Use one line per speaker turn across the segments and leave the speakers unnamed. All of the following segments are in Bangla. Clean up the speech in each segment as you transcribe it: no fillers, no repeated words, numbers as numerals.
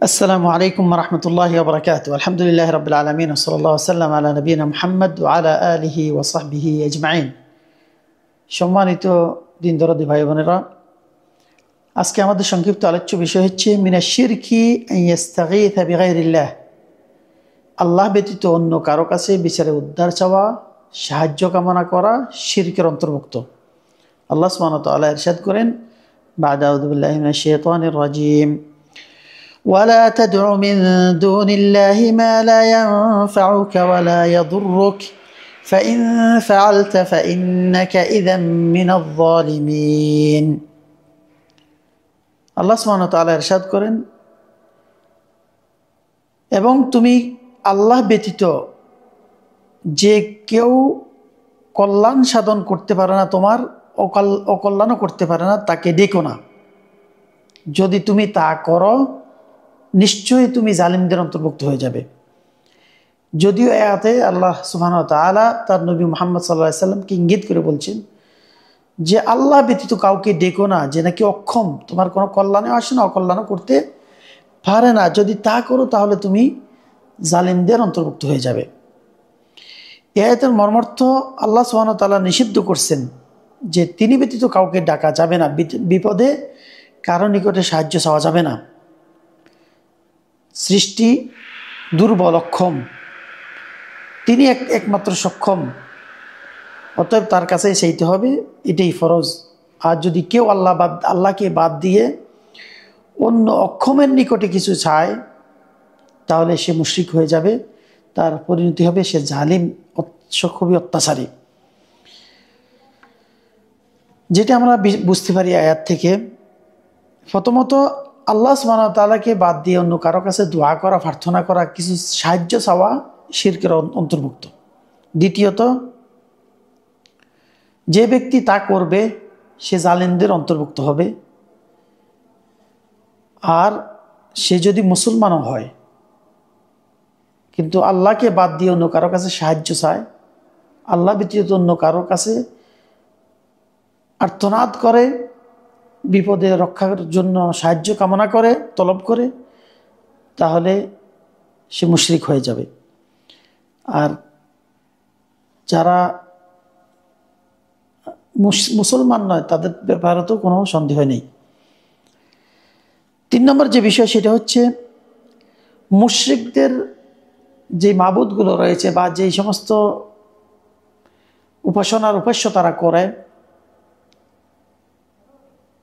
السلام عليكم ورحمة الله وبركاته. الحمد لله رب العالمين وصلى الله وسلم على نبينا محمد وعلى آله وصحبه أجمعين. সম্মানিত দিন দরদি ভাই বোনেরা, আজকে আমাদের সংক্ষিপ্ত আলোচ্য বিষয় হচ্ছে মিনাশ শিরকি আন ইস্তাগীথা বিগাইরিল্লাহ। আল্লাহ ব্যতীত অন্য কারো কাছে বিচারে উদ্ধার চাওয়া, সাহায্য কামনা করা শিরকের অন্তর্ভুক্ত। আল্লাহ সুবহানাহু ওয়া তাআলা ইরশাদ করেন, বা'দা আউযু বিল্লাহি মিনাশ শাইতানির রাজীম, ولا تدع من دون الله ما لا ينفعك ولا يضرك فإن فعلت فإنك إذا من الظالمين. আল্লাহ সুবহানাহু ওয়া তাআলা ইরশাদ করেন, এবং তুমি আল্লাহ ব্যতীত যে কেউ কল্যাণ সাধন করতে পারে না, তোমার অকল্যাণও করতে পারে না, তাকে ডেকো না। যদি তুমি তা করো নিশ্চয়ই তুমি জালিমদের অন্তর্ভুক্ত হয়ে যাবে। যদিও আয়াতে আল্লাহ সুবহানাহু ওয়া তাআলা তার নবী মুহাম্মদ সাল্লাল্লাহু আলাইহি সাল্লামকে ইঙ্গিত করে বলছেন যে আল্লাহ ব্যতীত কাউকে ডেকো না, যে নাকি অক্ষম, তোমার কোনো কল্যাণে আসে না, অকল্যাণও করতে পারে না। যদি তা করো তাহলে তুমি জালিমদের অন্তর্ভুক্ত হয়ে যাবে। এই আয়াতের মর্মার্থ আল্লাহ সুবহানাহু ওয়া তাআলা নিষিদ্ধ করছেন যে তিনি ব্যতীত কাউকে ডাকা যাবে না, বিপদে কারো নিকটে সাহায্য চাওয়া যাবে না। সৃষ্টি দুর্বল, অক্ষম, তিনি একমাত্র সক্ষম, অতএব তার কাছেই চাইতে হবে, এটাই ফরজ। আর যদি কেউ আল্লাহকে বাদ দিয়ে অন্য অক্ষমের নিকটে কিছু চায় তাহলে সে মুশরিক হয়ে যাবে, তার পরিণতি হবে সে জালিম, খুবই অত্যাচারী। যেটা আমরা বুঝতে পারি আয়াত থেকে, প্রথমত আল্লাহ সুবহানাহু ওয়া তাআলাকে বাদ দিয়ে অন্য কারো কাছে দোয়া করা, প্রার্থনা করা, কিছু সাহায্য চাওয়া শিরকের অন্তর্ভুক্ত। দ্বিতীয়ত, যে ব্যক্তি তা করবে সে জালিমদের অন্তর্ভুক্ত হবে। আর সে যদি মুসলমানও হয় কিন্তু আল্লাহকে বাদ দিয়ে অন্য কারো কাছে সাহায্য চায়, আল্লাহ ব্যতীত অন্য কারো কাছে আর্তনাদ করে, বিপদে রক্ষার জন্য সাহায্য কামনা করে, তলব করে, তাহলে সে মুশরিক হয়ে যাবে। আর যারা মুসলমান নয় তাদের ব্যাপারে তো কোনো সন্দেহ নেই। 3 নম্বর যে বিষয় সেটা হচ্ছে মুশরিকদের যে মাবুদগুলো রয়েছে বা যেই সমস্ত উপাসনার উপাস্য তারা করে,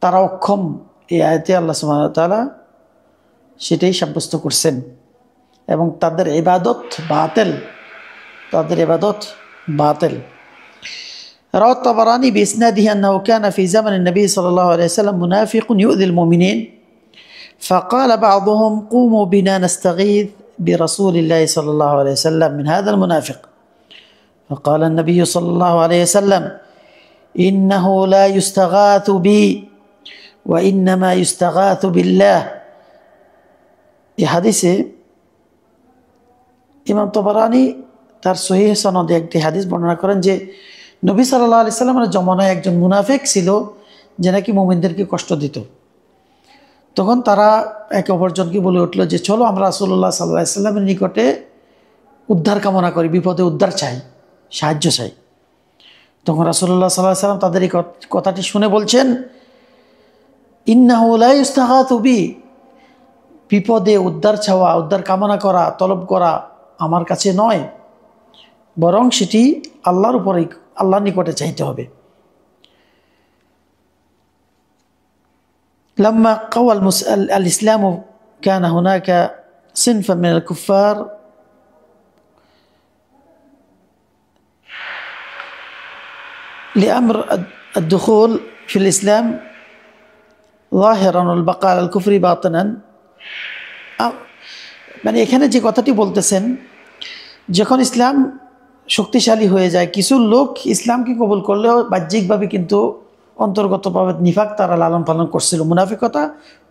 তারা অক্ষম। এই আয়াতে আল্লাহ সুবহানাহু ওয়া তাআলা সেটাই সাব্যস্ত করছেন এবং তাদের ইবাদত বাতিল, তাদের ইবাদত বাতিল। রাওয়া তাবারানী বিইসনাদিহি আন্নাহু কানা ফি জামানিন নবী সাল্লাল্লাহু আলাইহি ওয়াসাল্লাম মুনাফিকুন ইউযিল মুমিনিন فقال بعضهم قوموا بنا نستغيث برسول الله صلى الله عليه وسلم من هذا المنافق فقال النبي صلى الله عليه وسلم إنه لا يستغاث بي وإنما يستغاث بالله. এই হাদিসে ইমাম তাবারানী তার সহিহ সনদে একটি হাদিস বর্ণনা করেন যে নবী সাল্লাল্লাহু আলাইহি সাল্লামের জমানায় একজন মুনাফিক ছিল যে নাকি মুমিনদেরকে কষ্ট দিত। তখন তারা একে অপরজনকে বলে উঠল যে চলো আমরা রাসূলুল্লাহ সাল্লাল্লাহু আলাইহি সাল্লামের নিকটে উদ্ধার কামনা করি, বিপদে উদ্ধার চাই, সাহায্য চাই। তখন রাসূলুল্লাহ সাল্লাল্লাহু আলাইহি সাল্লাম তাদের এই কথাটি শুনে বলছেন, ইন্নাহু লা ইস্তাগাথু বি, বিপদে উদ্ধার চাওয়া, উদ্ধার কামনা করা, তলব করা আমার কাছে নয়, বরং সেটি আল্লাহর উপরেই, আল্লাহর নিকটে চাইতে হবে। لما قوى الإسلام كان هناك صنفا من الكفار لأمر الدخول في الإسلام ظاهرا والبقاء على الكفر باطنا। মানে এখানে যে কথাটি বলতেছেন, যখন ইসলাম শক্তিশালী হয়ে যায়, কিছু লোক ইসলামকে কবুল করলেও বাহ্যিকভাবে কিন্তু অন্তর্গতভাবে নিফাক তারা লালন পালন করছিল, মুনাফিকতা,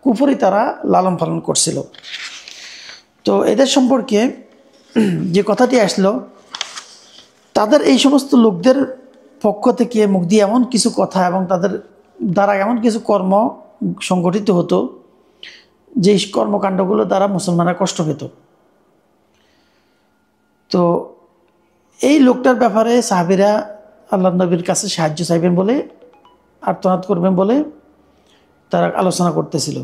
কুফরি তারা লালন পালন করছিল। তো এদের সম্পর্কে যে কথাটি আসলো, তাদের এই সমস্ত লোকদের পক্ষ থেকে মুখ দিয়ে এমন কিছু কথা এবং তাদের দ্বারা এমন কিছু কর্ম সংগঠিত হতো যে কর্মকাণ্ডগুলো দ্বারা মুসলমানরা কষ্ট পেত। তো এই লোকটার ব্যাপারে সাহাবীরা আল্লাহ নবীর কাছে সাহায্য চাইবেন বলে, আর্তনাদ করবেন বলে তারা আলোচনা করতেছিল।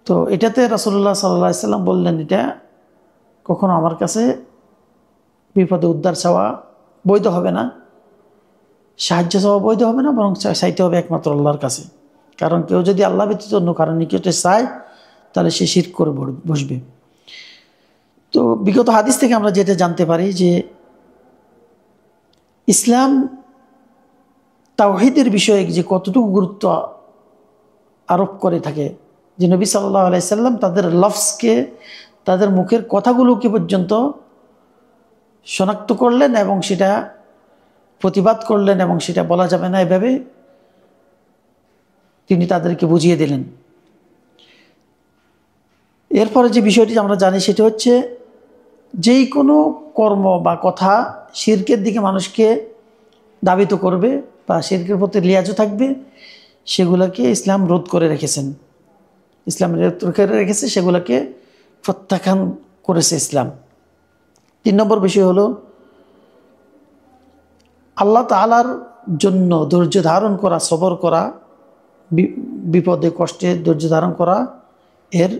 তো এটাতে রাসূলুল্লাহ সাল্লাল্লাহু আলাইহি সাল্লাম বললেন, এটা কখনো আমার কাছে বিপদে উদ্ধার চাওয়া বৈধ হবে না, সাহায্য চাওয়া বৈধ হবে না, বরং চাইতে হবে একমাত্র আল্লাহর কাছে। কারণ কেউ যদি আল্লাহ ব্যতীত অন্য কারণ নিকটে চায় তাহলে সে শিরক করে বসবে। তো বিগত হাদিস থেকে আমরা যেটা জানতে পারি যে ইসলাম তাওহীদের বিষয়ে যে কতটুকু গুরুত্ব আরোপ করে থাকে, যে নবী সাল্লাল্লাহু আলাইহি সাল্লাম তাদের লফজকে, তাদের মুখের কথাগুলোকে পর্যন্ত শনাক্ত করলেন এবং সেটা প্রতিবাদ করলেন এবং সেটা বলা যাবে না এভাবে তিনি তাদেরকে বুঝিয়ে দিলেন। এরপরে যে বিষয়টি আমরা জানি সেটা হচ্ছে, যেই কোনো কর্ম বা কথা শিরকের দিকে মানুষকে ধাবিত করবে বা শিরকের প্রতি লিয়াজও থাকবে, সেগুলোকে ইসলাম রোধ করে রেখেছেন। ইসলাম রোধ করে রেখেছে, সেগুলোকে প্রত্যাখ্যান করেছে ইসলাম। 3 নম্বর বিষয় হলো আল্লাহ তাআলার জন্য ধৈর্য ধারণ করা, সবর করা, বিপদে কষ্টে ধৈর্য ধারণ করা এর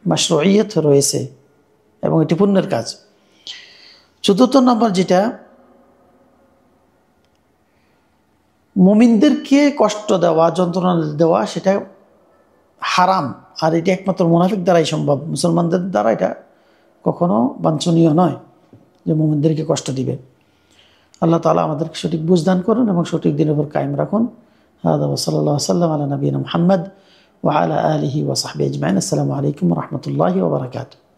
মাশরুইয়ত রয়েছে এবং এটি পুণ্যের কাজ। 4র্থ নম্বর যেটা, মুমিনদেরকে কষ্ট দেওয়া, যন্ত্রণা দেওয়া সেটা হারাম, আর এটি একমাত্র মুনাফিক দ্বারাই সম্ভব। মুসলমানদের দ্বারা এটা কখনো বাঞ্ছনীয় নয় যে মুমিনদেরকে কষ্ট দিবে। আল্লাহ তাআলা আমাদেরকে সঠিক বুঝ দান করুন এবং সঠিক দিনের উপর কায়েম রাখুন। হাদা ওয়া সাল্লাল্লাহু আলাইহি ওয়া সাল্লাম আলা নবিয়িনা মুহাম্মদ ওয়া আলা আলিহি ওয়া সাহবিহি আজমাইন। আসসালামু আলাইকুম ওয়া রাহমাতুল্লাহি ওয়া বারাকাতুহু।